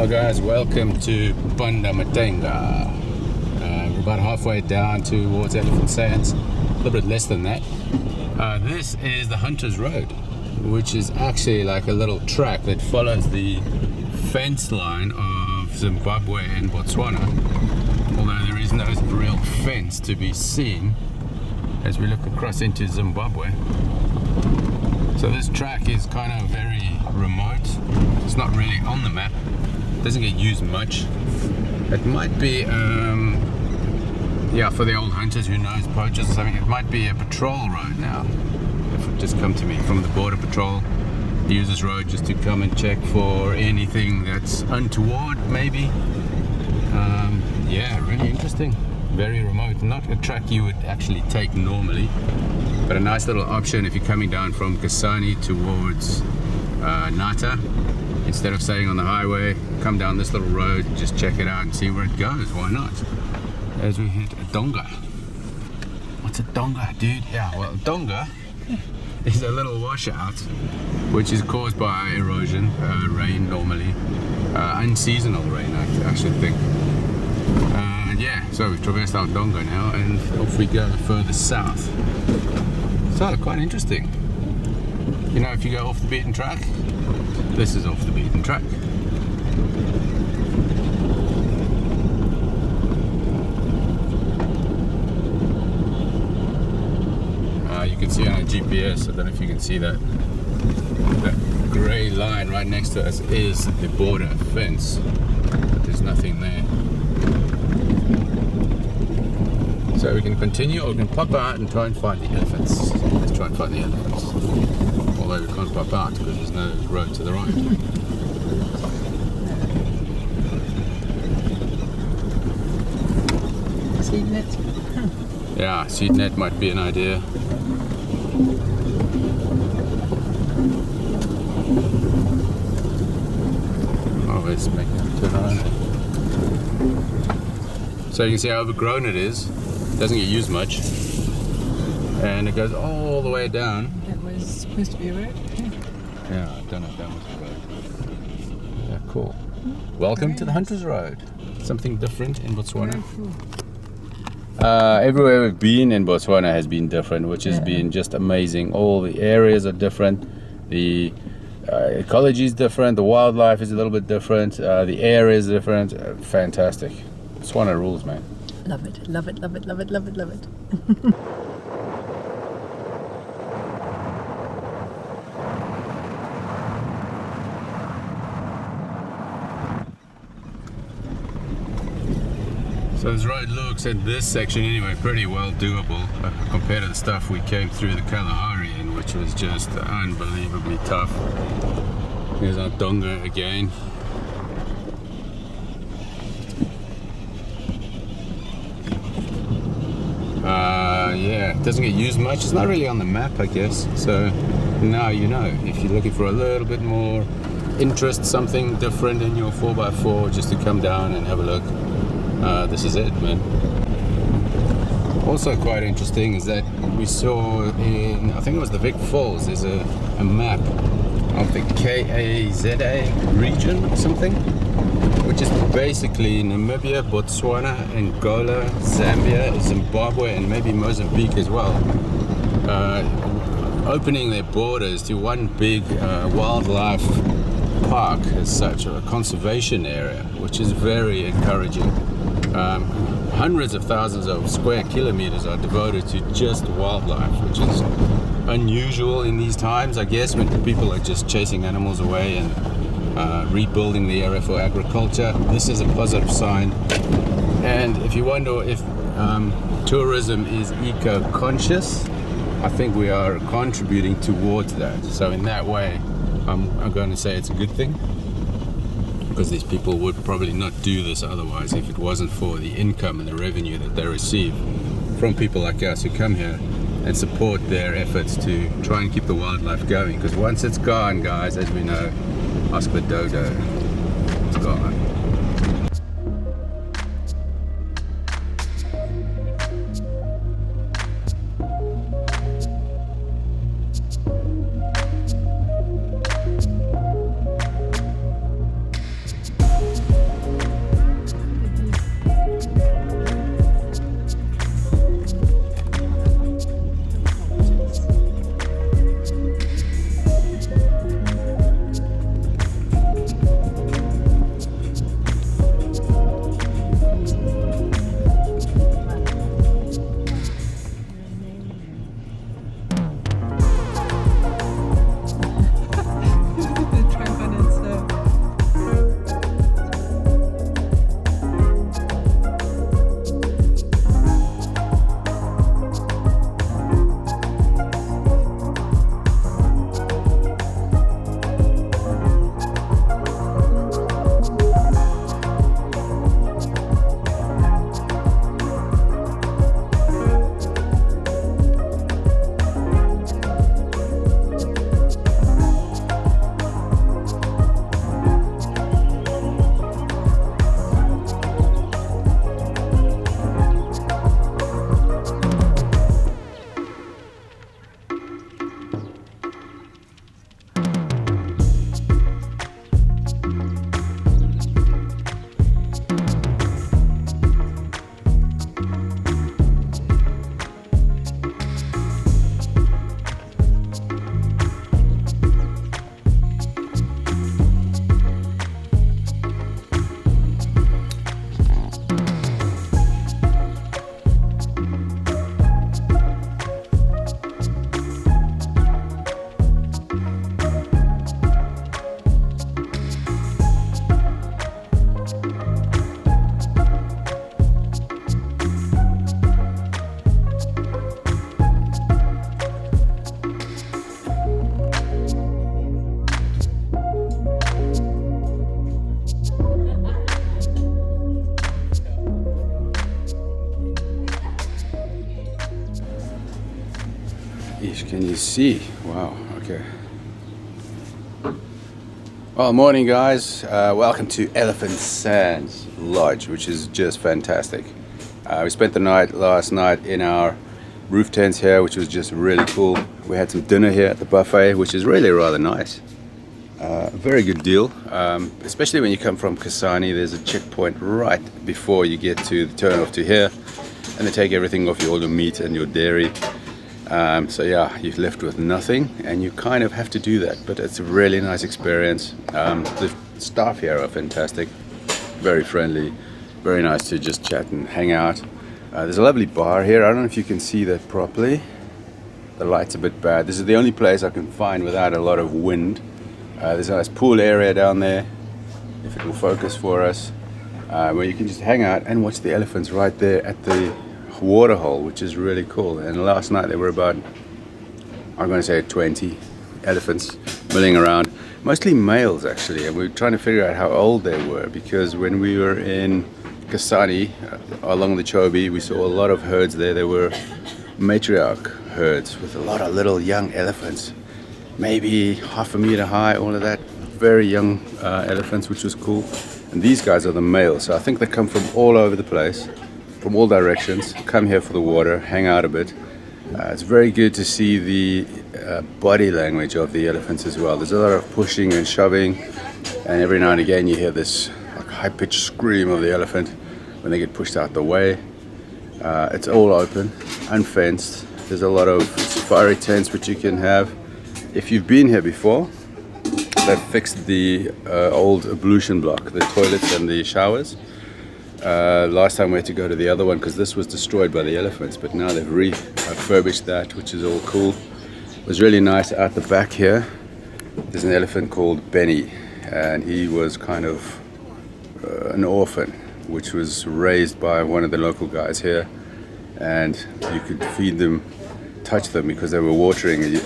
Well guys, welcome to Banda Matenga. We're about halfway down towards Elephant Sands, a little bit less than that. This is the Hunter's Road, which is actually like a little track that follows the fence line of Zimbabwe and Botswana, although there is no real fence to be seen as we look across into Zimbabwe. So this track is kind of very remote. It's not really on the map. It doesn't get used much. It might be, yeah, for the old hunters who knows poachers or something, it might be a patrol road now. If it just come to me from the border patrol, use this road just to come and check for anything that's untoward, maybe. Yeah, really interesting. Very remote. Not a track you would actually take normally, but a nice little option if you're coming down from Kasani towards Nata. Instead of staying on the highway, come down this little road, just check it out and see where it goes. Why not? As we hit a donga. What's a donga, dude? Yeah, well, a donga is a little washout which is caused by erosion, rain normally, unseasonal rain I should think. Yeah, so we've traversed our donga now and off we go further south. So quite interesting. You know, if you go off the beaten track, this is off the beaten track. You can see on our GPS, I don't know if you can see that grey line right next to us is the border fence, but there's nothing there. So we can continue or we can pop out and try and find the elephants. Let's try and find the elephants. Although we can't pop out because there's no road to the right. Seed net. Yeah, seed net might be an idea. Oh, let's make it turn around. So you can see how overgrown it is. It doesn't get used much. And it goes all the way down. That was supposed to be a road. Yeah, I don't know if that was a road. Yeah, cool. Welcome to the Hunter's Road. Something different in Botswana. Everywhere we've been in Botswana has been different, which has been just amazing. All the areas are different. The ecology is different. The wildlife is a little bit different. The air is different. Fantastic. Botswana rules, man. Love it, love it, love it, love it, love it, love it. So this road looks, at this section anyway, pretty well doable compared to the stuff we came through the Kalahari in, which was just unbelievably tough. Here's our donga again. Yeah, it doesn't get used much. It's not really on the map, I guess. So now you know, if you're looking for a little bit more interest, something different in your 4x4, just to come down and have a look. This is it, man. Also quite interesting is that we saw in, I think it was the Vic Falls, there's a map of the KAZA region or something, which is basically Namibia, Botswana, Angola, Zambia, Zimbabwe, and maybe Mozambique as well, opening their borders to one big wildlife park as such, or a conservation area, which is very encouraging. Hundreds of thousands of square kilometers are devoted to just wildlife, which is unusual in these times, I guess, when people are just chasing animals away and rebuilding the area for agriculture. This is a positive sign. And if you wonder if tourism is eco-conscious, I think we are contributing towards that. So in that way, I'm going to say it's a good thing, because these people would probably not do this otherwise if it wasn't for the income and the revenue that they receive from people like us who come here and support their efforts to try and keep the wildlife going. Because once it's gone, guys, as we know, ask the dodo, it's gone. Eesh, can you see? Wow, okay. Well, morning guys. Welcome to Elephant Sands Lodge, which is just fantastic. We spent the night last night in our roof tents here, which was just really cool. We had some dinner here at the buffet, which is really rather nice. Very good deal, especially when you come from Kasani. There's a checkpoint right before you get to the turn off to here, and they take everything off you, all your meat and your dairy. So yeah, you're left with nothing, and you kind of have to do that, but it's a really nice experience. The staff here are fantastic, very friendly, very nice to just chat and hang out. There's a lovely bar here. I don't know if you can see that properly. The light's a bit bad. This is the only place I can find without a lot of wind. There's a nice pool area down there, if it will focus for us, where you can just hang out and watch the elephants right there at the waterhole, which is really cool. And last night there were about, I'm going to say 20 elephants milling around, mostly males actually, and we were trying to figure out how old they were, because when we were in Kasani along the Chobe, we saw a lot of herds there. There were matriarch herds with a lot of little young elephants, maybe half a meter high, all of that, very young elephants, which was cool. And these guys are the males, so I think they come from all over the place, from all directions, come here for the water, hang out a bit. It's very good to see the body language of the elephants as well. There's a lot of pushing and shoving, and every now and again you hear this like high-pitched scream of the elephant when they get pushed out the way. It's all open, unfenced. There's a lot of safari tents which you can have. If you've been here before, they've fixed the old ablution block, the toilets and the showers. Last time we had to go to the other one because this was destroyed by the elephants, but now they've refurbished that, which is all cool. It was really nice. Out the back here, there's an elephant called Benny, and he was kind of an orphan, which was raised by one of the local guys here, and you could feed them, touch them, because they were watering a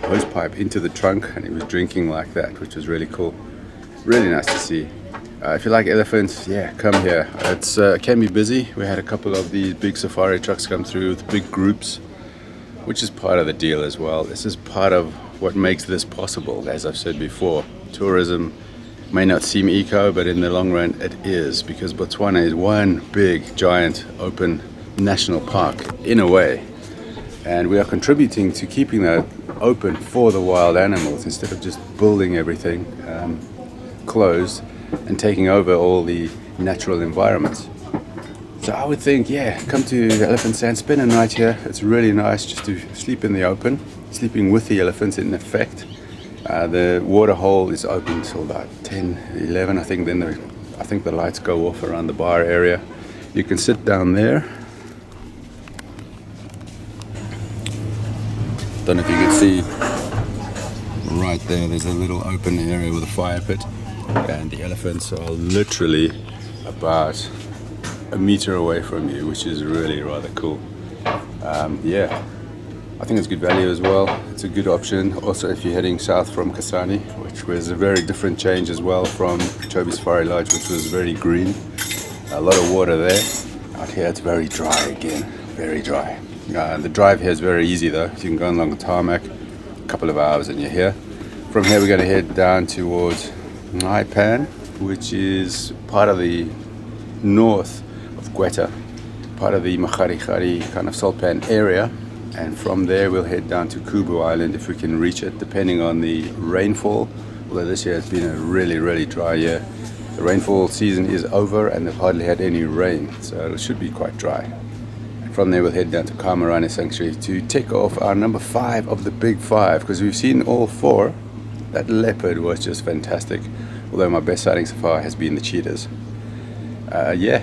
hose pipe into the trunk, and he was drinking like that, which was really cool. Really nice to see. If you like elephants, yeah, come here. It's can be busy. We had a couple of these big safari trucks come through with big groups, which is part of the deal as well. This is part of what makes this possible. As I've said before, tourism may not seem eco, but in the long run it is, because Botswana is one big, giant, open national park in a way, and we are contributing to keeping that open for the wild animals instead of just building everything closed and taking over all the natural environments. So I would think, yeah, come to the Elephant Sand, spend a night here. It's really nice just to sleep in the open, sleeping with the elephants in effect. The water hole is open till about 10, 11. I think the lights go off around the bar area. You can sit down there. Don't know if you can see right there, there's a little open area with a fire pit, and the elephants are literally about a meter away from you, which is really rather cool. Yeah, I think it's good value as well. It's a good option also if you're heading south from Kasani, which was a very different change as well from Chobe Safari Lodge, which was very green, a lot of water there. Out here it's very dry again, very dry. The drive here is very easy though. You can go along the tarmac, a couple of hours and you're here. From here we're going to head down towards Naipan, which is part of the north of Quetta, part of the Makharikari kind of salt pan area, and from there we'll head down to Kubu Island if we can reach it, depending on the rainfall. Although this year has been a really dry year. The rainfall season is over and they've hardly had any rain, so it should be quite dry. From there we'll head down to Camaraderie Sanctuary to take off our number 5 of the big 5, because we've seen all 4. That leopard was just fantastic, although my best sighting so far has been the cheetahs. Yeah,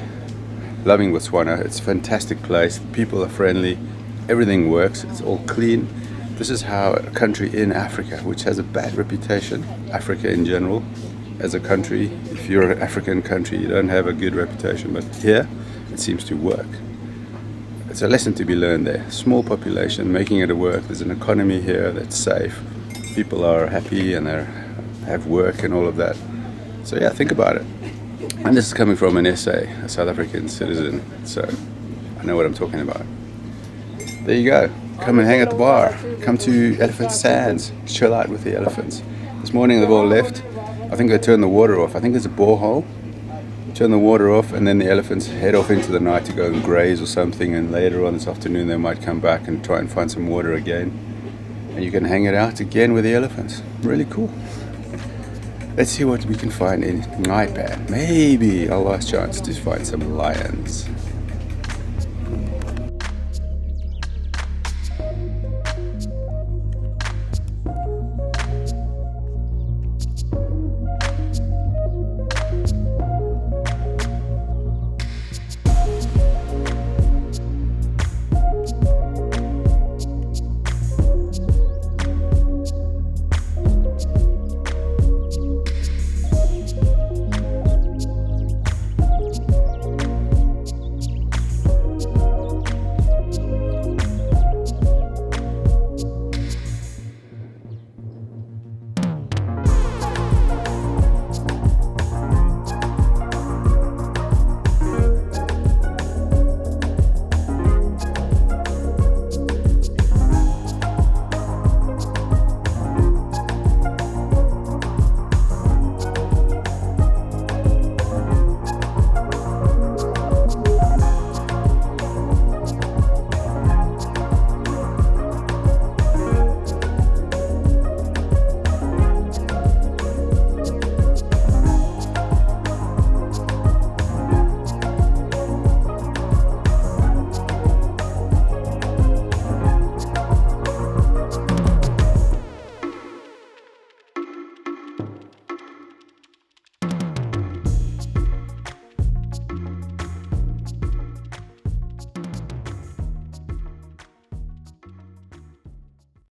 loving Botswana. It's a fantastic place. People are friendly, everything works, it's all clean. This is how a country in Africa, which has a bad reputation, Africa in general as a country, if you're an African country you don't have a good reputation, but here it seems to work. It's a lesson to be learned there. Small population, making it work. There's an economy here that's safe. People are happy and they have work and all of that. So yeah, think about it. And this is coming from an SA, a South African citizen. So I know what I'm talking about. there you go. Come and hang at the bar. Come to Elephant Sands. Chill out with the elephants. This morning they've all left. I think they turned the water off. I think there's a borehole. Turn the water off, and then the elephants head off into the night to go and graze or something, and later on this afternoon they might come back and try and find some water again. And you can hang it out again with the elephants. Really cool. Let's see what we can find in Ngaipan. Maybe our last chance to find some lions.